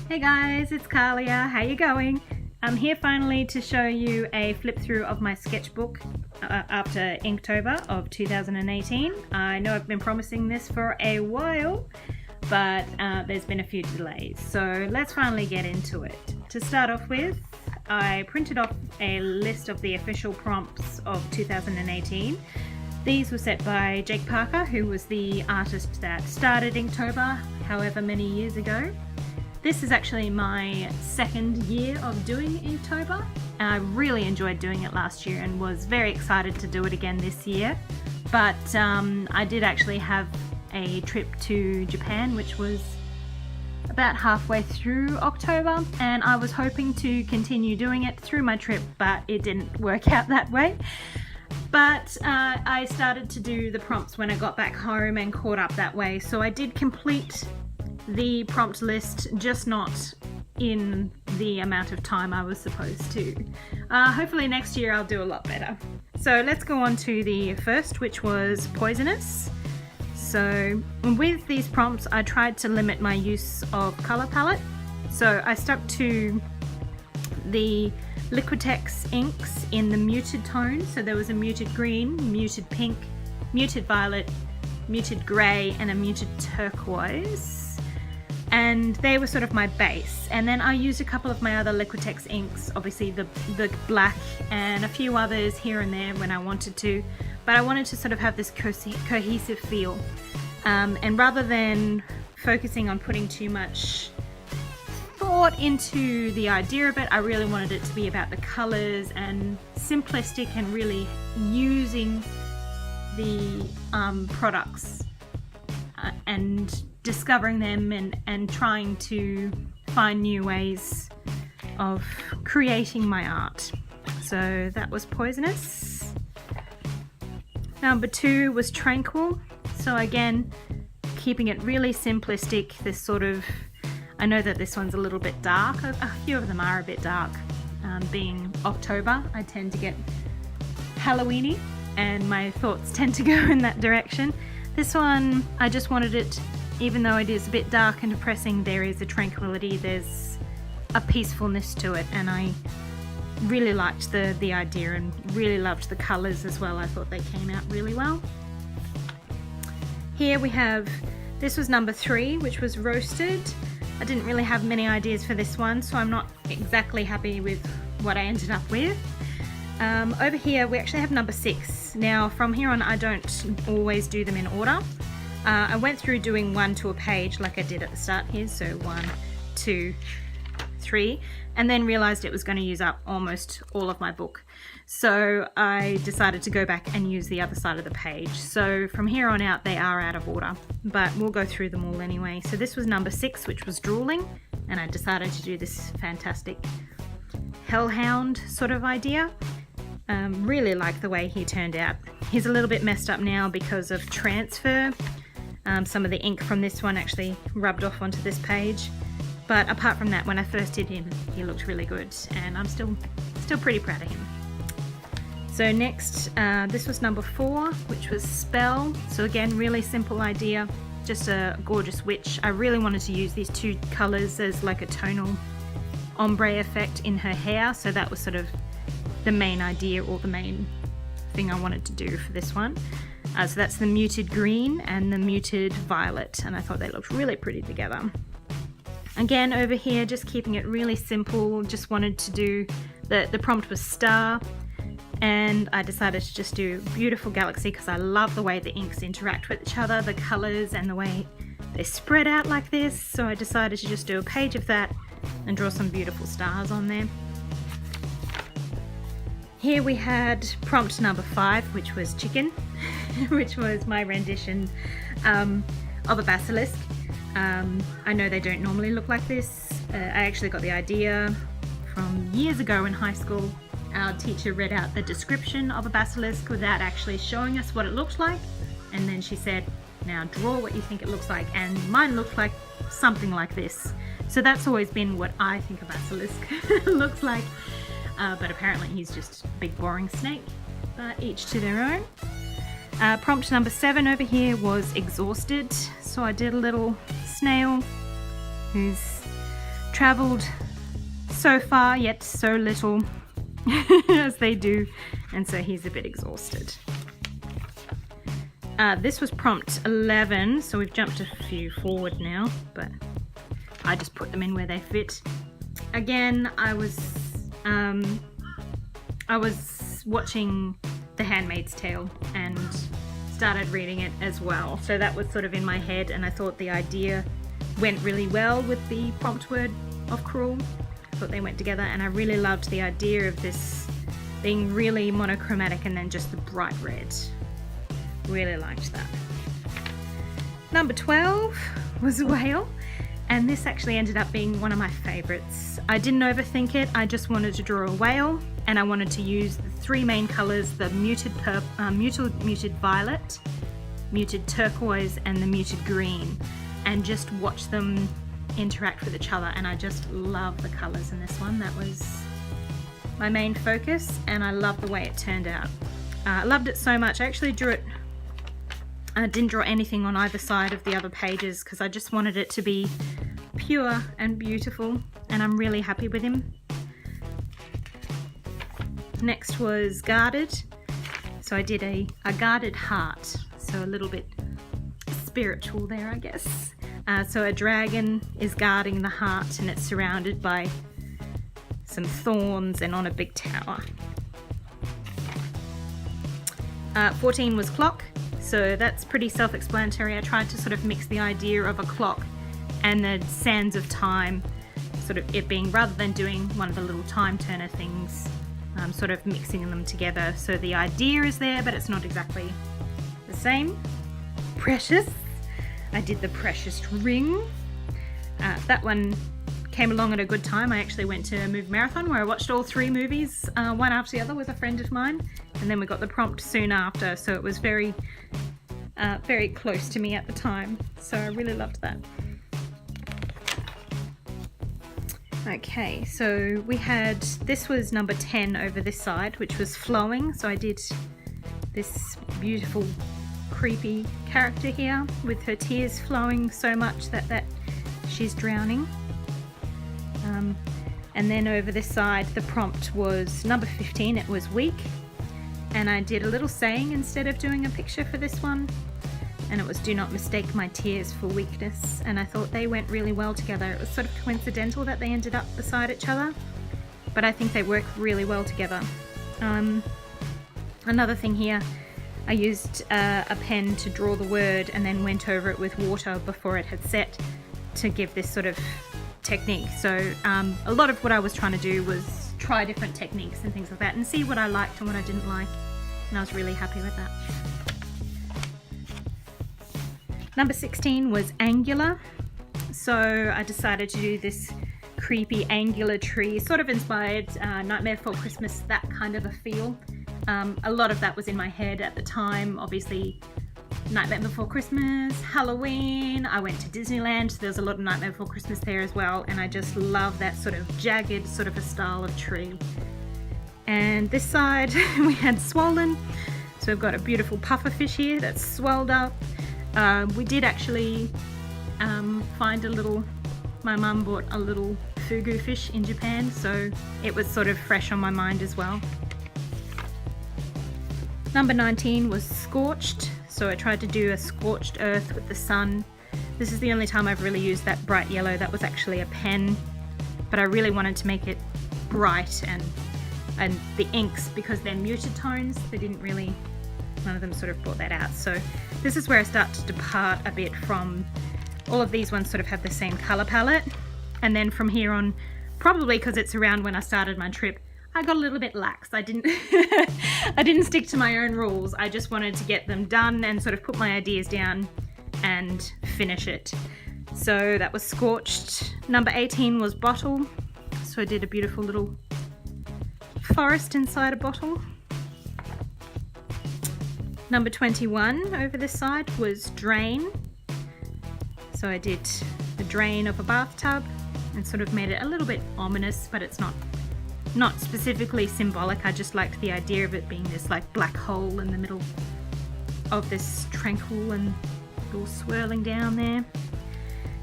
Hey guys, it's Kharlia. How you going? I'm here finally to show you a flip through of my sketchbook after Inktober of 2018. I know I've been promising this for a while, but there's been a few delays. So let's finally get into it. To start off with, I printed off a list of the official prompts of 2018. These were set by Jake Parker, who was the artist that started Inktober however many years ago. This is actually my second year of doing Inktober. I really enjoyed doing it last year and was very excited to do it again this year. But I did actually have a trip to Japan, which was about halfway through October, and I was hoping to continue doing it through my trip, but it didn't work out that way. But I started to do the prompts when I got back home and caught up that way. So I did complete the prompt list, just not in the amount of time I was supposed to. Hopefully next year I'll do a lot better. So let's go on to the first, which was poisonous. So with these prompts I tried to limit my use of color palette. So I stuck to the Liquitex inks in the muted tone. So there was a muted green, muted pink, muted violet, muted grey and a muted turquoise. And they were sort of my base, and then I used a couple of my other Liquitex inks, obviously the black and a few others here and there when I wanted to, but I wanted to sort of have this cohesive feel, and rather than focusing on putting too much thought into the idea of it, I really wanted it to be about the colors and simplistic and really using the products and discovering them and trying to find new ways of creating my art. So that was poisonous. Number 2 was Tranquil. So again, keeping it really simplistic. This sort of, I know that this one's a little bit dark. A few of them are a bit dark. Being October, I tend to get Halloweeny and my thoughts tend to go in that direction. This one, I just wanted it, even though it is a bit dark and depressing, there is a tranquility, there's a peacefulness to it, and I really liked the idea and really loved the colours as well. I thought they came out really well. Here we have, this was number 3, which was roasted. I didn't really have many ideas for this one, so I'm not exactly happy with what I ended up with. Over here we actually have number 6. Now from here on I don't always do them in order. I went through doing 1 to a page like I did at the start here, so 1, 2, 3, and then realized it was going to use up almost all of my book. So I decided to go back and use the other side of the page. So from here on out they are out of order, but we'll go through them all anyway. So this was number 6, which was drooling, and I decided to do this fantastic hellhound sort of idea. Really like the way he turned out. He's a little bit messed up now because of transfer. Some of the ink from this one actually rubbed off onto this page, but apart from that, when I first did him, he looked really good, and I'm still pretty proud of him. So next, this was number 4, which was Spell. So again, really simple idea, just a gorgeous witch. I really wanted to use these 2 colors as like a tonal ombre effect in her hair, so that was sort of the main idea, or the main thing I wanted to do for this one. So that's the muted green and the muted violet, and I thought they looked really pretty together. Again, over here, just keeping it really simple, just wanted to do, the prompt was star, and I decided to just do beautiful galaxy because I love the way the inks interact with each other, the colors and the way they spread out like this, so I decided to just do a page of that and draw some beautiful stars on there. Here we had prompt number 5, which was chicken, which was my rendition of a basilisk. I know they don't normally look like this. I actually got the idea from years ago in high school. Our teacher read out the description of a basilisk without actually showing us what it looked like, and then she said, now draw what you think it looks like, and mine looked like something like this. So that's always been what I think a basilisk looks like. But apparently he's just a big boring snake, but each to their own. Prompt number 7 over here was exhausted, so I did a little snail who's traveled so far yet so little, as they do, and so he's a bit exhausted. This was prompt 11, so we've jumped a few forward now, but I just put them in where they fit. Again, I was watching The Handmaid's Tale and started reading it as well, so that was sort of in my head, and I thought the idea went really well with the prompt word of cruel. I thought they went together, and I really loved the idea of this being really monochromatic and then just the bright red. Really liked that. Number 12 was a whale, and this actually ended up being one of my favorites. I didn't overthink it, I just wanted to draw a whale, and I wanted to use the three main colors, the muted violet, muted turquoise, and the muted green, and just watch them interact with each other. And I just love the colors in this one. That was my main focus, and I love the way it turned out. I loved it so much. I actually drew it, I didn't draw anything on either side of the other pages because I just wanted it to be pure and beautiful, and I'm really happy with him. Next was guarded, so I did a guarded heart, so a little bit spiritual there, I guess. So a dragon is guarding the heart, and it's surrounded by some thorns and on a big tower. 14 was clock, so that's pretty self-explanatory. I tried to sort of mix the idea of a clock and the sands of time, sort of it being, rather than doing one of the little time turner things, sort of mixing them together. So the idea is there, but it's not exactly the same. Precious. I did the precious ring. That one came along at a good time. I actually went to a movie marathon where I watched all three movies, one after the other, with a friend of mine, and then we got the prompt soon after, so it was very close to me at the time, so I really loved that. Okay, so we had, this was number 10 over this side, which was flowing, so I did this beautiful creepy character here with her tears flowing so much that she's drowning. And then over this side the prompt was number 15, it was weak, and I did a little saying instead of doing a picture for this one, and it was do not mistake my tears for weakness, and I thought they went really well together. It was sort of coincidental that they ended up beside each other, but I think they work really well together. Another thing here, I used a pen to draw the word and then went over it with water before it had set to give this sort of technique. So a lot of what I was trying to do was try different techniques and things like that and see what I liked and what I didn't like, and I was really happy with that. Number 16 was angular, so I decided to do this creepy angular tree, sort of inspired Nightmare Before Christmas, that kind of a feel. A lot of that was in my head at the time, obviously. Nightmare Before Christmas, Halloween, I went to Disneyland, so there's a lot of Nightmare Before Christmas there as well, and I just love that sort of jagged sort of a style of tree. And this side we had swollen, so we've got a beautiful puffer fish here that's swelled up. We did actually find a little, my mum bought a little fugu fish in Japan, so it was sort of fresh on my mind as well. Number 19 was scorched, so I tried to do a scorched earth with the sun. This is the only time I've really used that bright yellow. That was actually a pen, but I really wanted to make it bright, and the inks, because they're muted tones, they didn't really, none of them sort of brought that out. So this is where I start to depart a bit from, all of these ones sort of have the same color palette, and then from here on, probably because it's around when I started my trip, I got a little bit lax. I didn't I didn't stick to my own rules. I just wanted to get them done and sort of put my ideas down and finish it. So that was scorched. Number 18 was bottle. So I did a beautiful little forest inside a bottle. Number 21 over this side was drain. So I did the drain of a bathtub and sort of made it a little bit ominous, but it's not specifically symbolic. I just liked the idea of it being this like black hole in the middle of this tranquil and all swirling down there.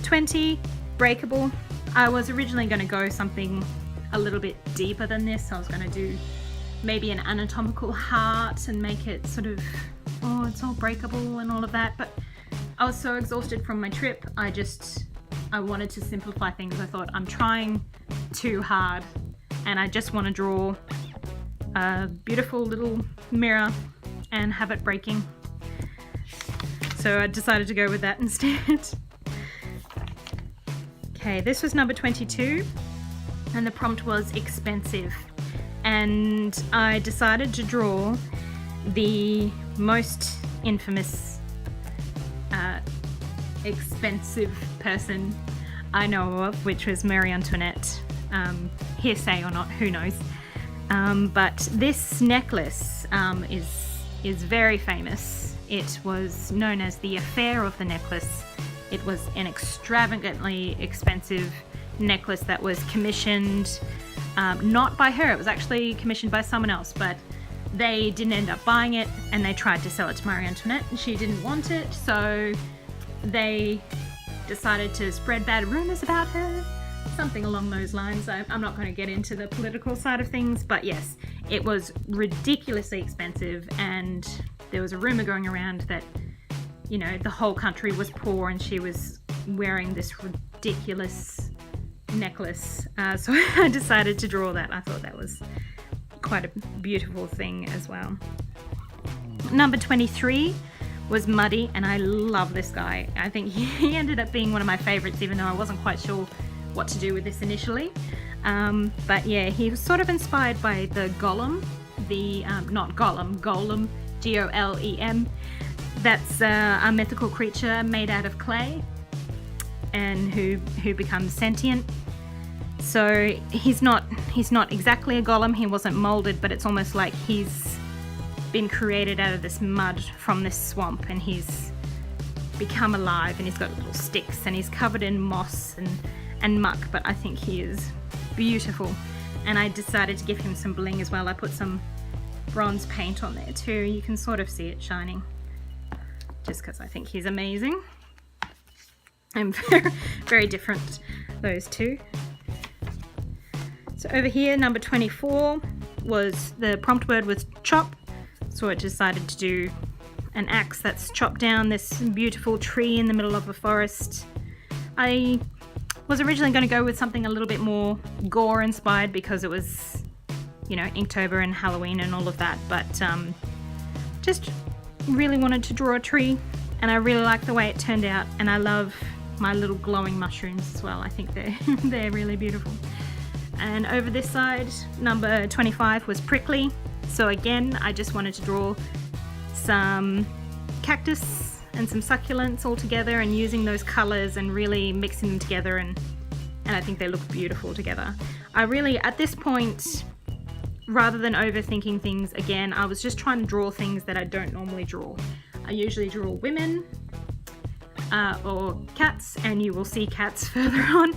20, breakable. I was originally going to go something a little bit deeper than this. I was going to do maybe an anatomical heart and make it sort of, oh, it's all breakable and all of that, but I was so exhausted from my trip, I wanted to simplify things. I thought, I'm trying too hard and I just want to draw a beautiful little mirror and have it breaking. So I decided to go with that instead. Okay, this was number 22 and the prompt was expensive. And I decided to draw the most infamous expensive person I know of, which was Marie Antoinette. Hearsay or not, who knows. But this necklace is very famous. It was known as the Affair of the Necklace. It was an extravagantly expensive necklace that was commissioned, not by her, it was actually commissioned by someone else, but they didn't end up buying it and they tried to sell it to Marie Antoinette and she didn't want it, so they decided to spread bad rumors about her, something along those lines. I'm not going to get into the political side of things, but yes, it was ridiculously expensive and there was a rumor going around that, you know, the whole country was poor and she was wearing this ridiculous necklace. So I decided to draw that. I thought that was quite a beautiful thing as well. Number 23 was Muddy, and I love this guy. I think he ended up being one of my favorites, even though I wasn't quite sure what to do with this initially. But yeah, he was sort of inspired by the Golem, not Golem, Golem, Golem. That's a mythical creature made out of clay and who becomes sentient. So he's not exactly a golem, he wasn't molded, but it's almost like he's been created out of this mud from this swamp and he's become alive and he's got little sticks and he's covered in moss and muck, but I think he is beautiful. And I decided to give him some bling as well. I put some bronze paint on there too, you can sort of see it shining, just because I think he's amazing. And very, very different, those two. So over here, number 24 was, the prompt word was chop. So I decided to do an axe that's chopped down this beautiful tree in the middle of a forest. I was originally going to go with something a little bit more gore inspired because it was, you know, Inktober and Halloween and all of that, but just really wanted to draw a tree and I really like the way it turned out, and I love my little glowing mushrooms as well. I think they're really beautiful. And over this side, number 25 was Prickly. So again, I just wanted to draw some cactus and some succulents all together and using those colors and really mixing them together, and I think they look beautiful together. I really, at this point, rather than overthinking things, again, I was just trying to draw things that I don't normally draw. I usually draw women, or cats, and you will see cats further on,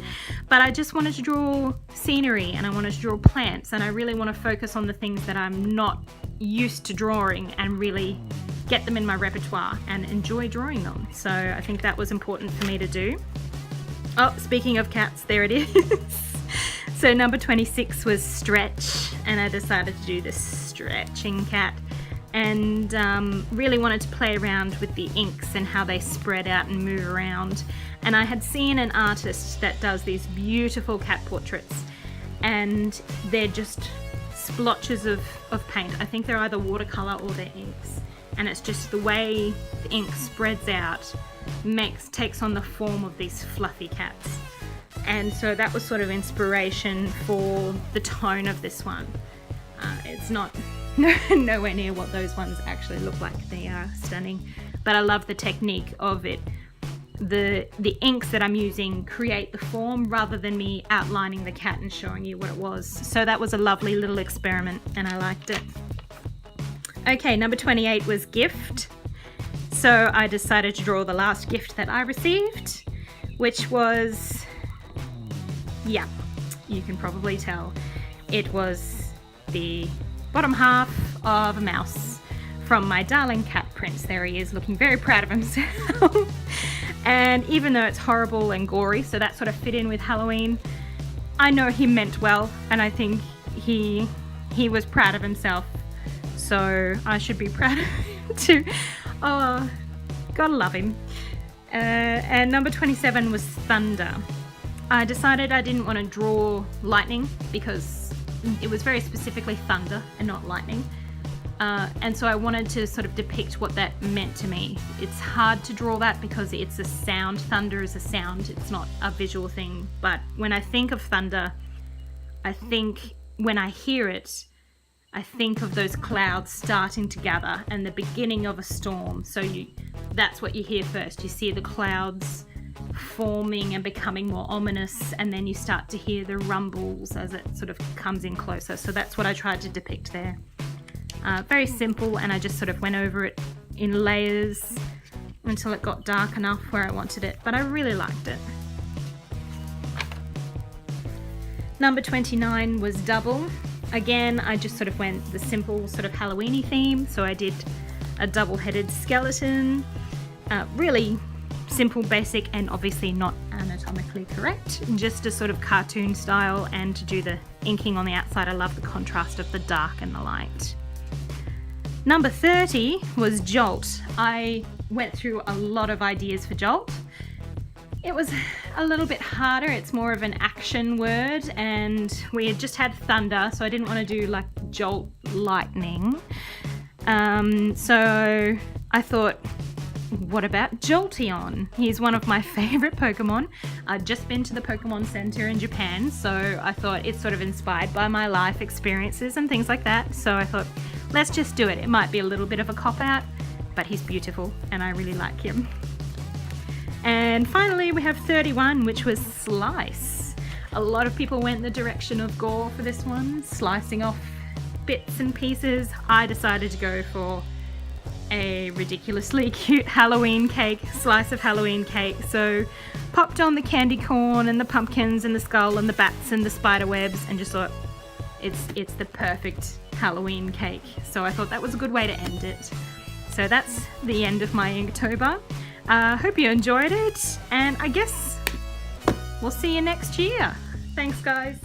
but I just wanted to draw scenery and I wanted to draw plants, and I really want to focus on the things that I'm not used to drawing and really get them in my repertoire and enjoy drawing them. So I think that was important for me to do. Oh, speaking of cats, there it is. So number 26 was Stretch, and I decided to do this stretching cat, and really wanted to play around with the inks and how they spread out and move around. And I had seen an artist that does these beautiful cat portraits, and they're just splotches of paint. I think they're either watercolor or they're inks, and it's just the way the ink spreads out takes on the form of these fluffy cats. And so that was sort of inspiration for the tone of this one. It's not nowhere near what those ones actually look like. They are stunning, but I love the technique of it. The inks that I'm using create the form rather than me outlining the cat and showing you what it was. So that was a lovely little experiment and I liked it. Okay, number 28 was Gift. So I decided to draw the last gift that I received, which was, yeah, you can probably tell. It was the bottom half of a mouse from my darling cat Prince. There he is, looking very proud of himself. And even though it's horrible and gory, so that sort of fit in with Halloween, I know he meant well, and I think he was proud of himself. So I should be proud of him too. Oh, gotta love him. And number 27 was thunder. I decided I didn't want to draw lightning because it was very specifically thunder and not lightning. And so I wanted to sort of depict what that meant to me. It's hard to draw that because it's a sound. Thunder is a sound. It's not a visual thing. But when I think of thunder, I think when I hear it, I think of those clouds starting to gather and the beginning of a storm. So that's what you hear first. You see the clouds forming and becoming more ominous, and then you start to hear the rumbles as it sort of comes in closer. So that's what I tried to depict there. Very simple, and I just sort of went over it in layers until it got dark enough where I wanted it, but I really liked it. Number 29 was double. Again, I just sort of went the simple sort of Halloween-y theme, so I did a double-headed skeleton, really simple, basic, and obviously not anatomically correct, just a sort of cartoon style, and to do the inking on the outside, I love the contrast of the dark and the light. Number 30 was Jolt. I went through a lot of ideas for Jolt. It was a little bit harder. It's more of an action word, and we had just had thunder, so I didn't want to do like Jolt lightning. So I thought, what about Jolteon? He's one of my favorite Pokemon. I'd just been to the Pokemon Center in Japan, so I thought it's sort of inspired by my life experiences and things like that. So I thought, let's just do it. It might be a little bit of a cop-out, but he's beautiful and I really like him. And finally we have 31, which was Slice. A lot of people went in the direction of gore for this one, slicing off bits and pieces. I decided to go for a ridiculously cute Halloween cake, slice of Halloween cake. So popped on the candy corn and the pumpkins and the skull and the bats and the spider webs, and just thought it's the perfect Halloween cake. So I thought that was a good way to end it. So that's the end of my Inktober. Hope you enjoyed it, and I guess we'll see you next year. Thanks guys.